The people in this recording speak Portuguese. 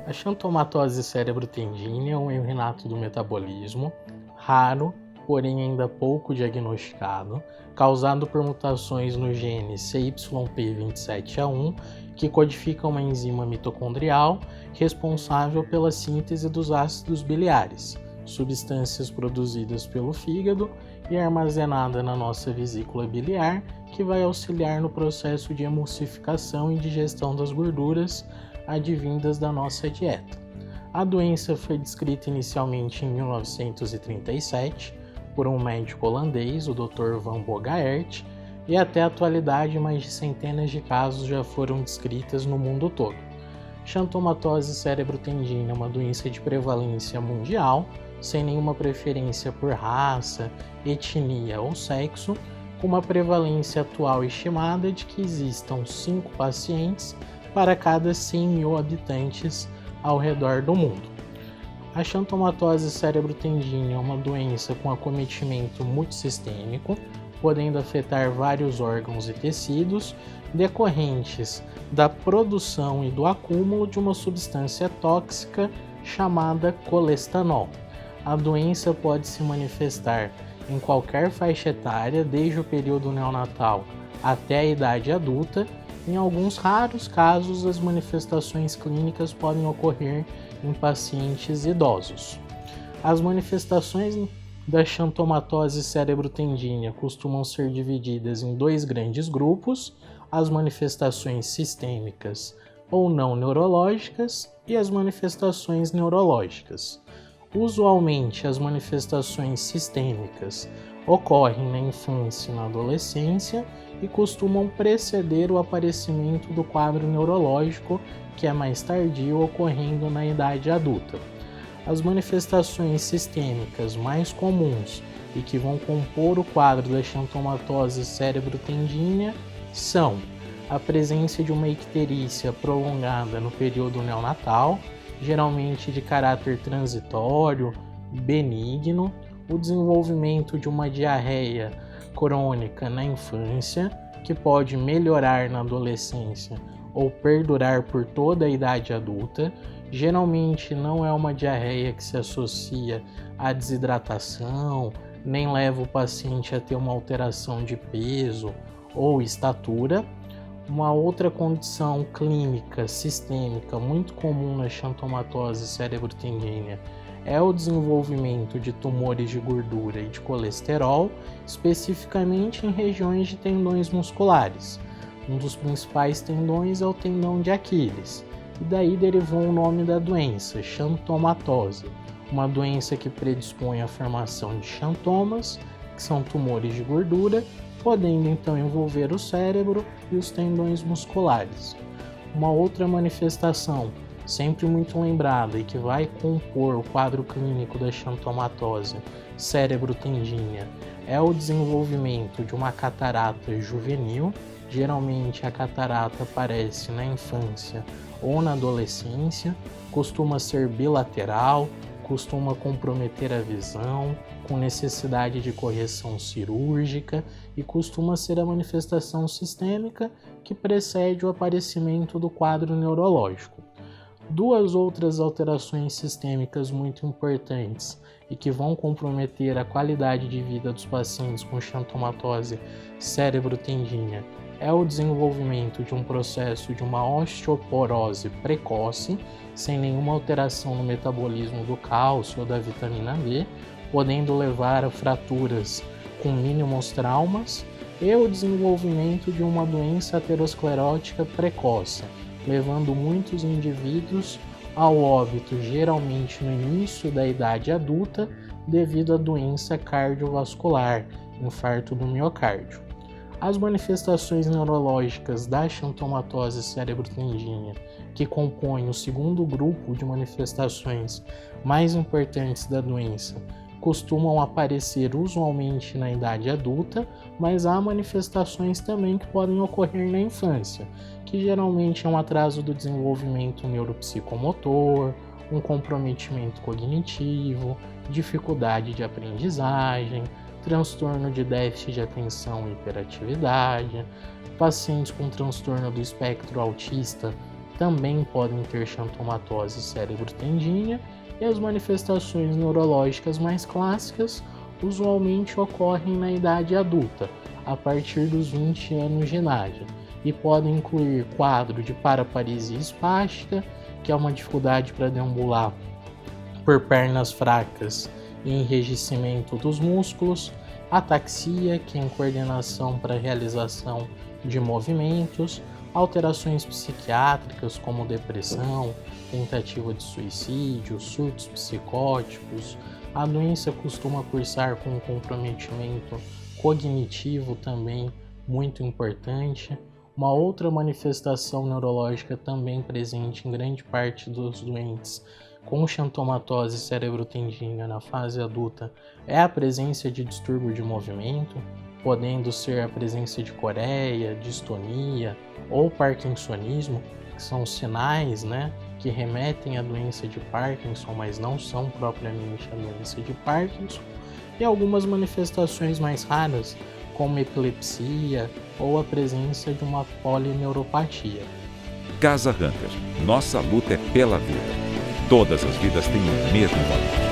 A xantomatose cérebro-tendínea é um erro inato do metabolismo, raro, porém ainda pouco diagnosticado, causado por mutações no gene CYP27A1, que codifica uma enzima mitocondrial responsável pela síntese dos ácidos biliares, substâncias produzidas pelo fígado e armazenada na nossa vesícula biliar, que vai auxiliar no processo de emulsificação e digestão das gorduras advindas da nossa dieta. A doença foi descrita inicialmente em 1937 por um médico holandês, o Dr. Van Bogaert, e até a atualidade mais de centenas de casos já foram descritas no mundo todo. Xantomatose cérebro-tendínea é uma doença de prevalência mundial, sem nenhuma preferência por raça, etnia ou sexo, com uma prevalência atual estimada de que existam 5 pacientes para cada 100 mil habitantes ao redor do mundo. A xantomatose cérebro-tendínea é uma doença com acometimento multissistêmico, podendo afetar vários órgãos e tecidos, decorrentes da produção e do acúmulo de uma substância tóxica chamada colestanol. A doença pode se manifestar em qualquer faixa etária, desde o período neonatal até a idade adulta. Em alguns raros casos, as manifestações clínicas podem ocorrer em pacientes idosos. As manifestações da xantomatose cérebro-tendínea costumam ser divididas em 2 grandes grupos: as manifestações sistêmicas ou não neurológicas e as manifestações neurológicas. Usualmente, as manifestações sistêmicas ocorrem na infância e na adolescência e costumam preceder o aparecimento do quadro neurológico, que é mais tardio, ocorrendo na idade adulta. As manifestações sistêmicas mais comuns e que vão compor o quadro da xantomatose cérebro-tendínea são a presença de uma icterícia prolongada no período neonatal, geralmente de caráter transitório, benigno, o desenvolvimento de uma diarreia crônica na infância, que pode melhorar na adolescência ou perdurar por toda a idade adulta. Geralmente não é uma diarreia que se associa à desidratação, nem leva o paciente a ter uma alteração de peso ou estatura. Uma outra condição clínica sistêmica muito comum na xantomatose cérebro-tendínea é o desenvolvimento de tumores de gordura e de colesterol, especificamente em regiões de tendões musculares. Um dos principais tendões é o tendão de Aquiles, e daí derivou o nome da doença, xantomatose, uma doença que predispõe à formação de xantomas, que são tumores de gordura, podendo então envolver o cérebro e os tendões musculares. Uma outra manifestação, sempre muito lembrada e que vai compor o quadro clínico da xantomatose cérebro-tendínea, é o desenvolvimento de uma catarata juvenil. Geralmente a catarata aparece na infância ou na adolescência, costuma ser bilateral, costuma comprometer a visão, com necessidade de correção cirúrgica, e costuma ser a manifestação sistêmica que precede o aparecimento do quadro neurológico. 2 outras alterações sistêmicas muito importantes e que vão comprometer a qualidade de vida dos pacientes com xantomatose cérebro-tendínea é o desenvolvimento de um processo de uma osteoporose precoce, sem nenhuma alteração no metabolismo do cálcio ou da vitamina D, podendo levar a fraturas com mínimos traumas, e o desenvolvimento de uma doença aterosclerótica precoce, levando muitos indivíduos ao óbito, geralmente no início da idade adulta, devido à doença cardiovascular, infarto do miocárdio. As manifestações neurológicas da xantomatose cérebro-tendínea, que compõem o segundo grupo de manifestações mais importantes da doença, costumam aparecer usualmente na idade adulta, mas há manifestações também que podem ocorrer na infância, que geralmente é um atraso do desenvolvimento neuropsicomotor, um comprometimento cognitivo, dificuldade de aprendizagem, transtorno de déficit de atenção e hiperatividade. Pacientes com transtorno do espectro autista também podem ter xantomatose cerebro-tendínea, e as manifestações neurológicas mais clássicas usualmente ocorrem na idade adulta, a partir dos 20 anos de idade, e podem incluir quadro de paraparesia espástica, que é uma dificuldade para deambular por pernas fracas e enrijecimento dos músculos, ataxia, que é incoordenação para a realização de movimentos, alterações psiquiátricas como depressão, tentativa de suicídio, surtos psicóticos. A doença costuma cursar com um comprometimento cognitivo também muito importante. Uma outra manifestação neurológica também presente em grande parte dos doentes com xantomatose cerebro-tendínea na fase adulta é a presença de distúrbio de movimento, podendo ser a presença de coreia, distonia ou parkinsonismo, que são sinais, que remetem à doença de Parkinson, mas não são propriamente a doença de Parkinson, e algumas manifestações mais raras, como epilepsia ou a presença de uma polineuropatia. Casa Hunter. Nossa luta é pela vida. Todas as vidas têm o mesmo valor.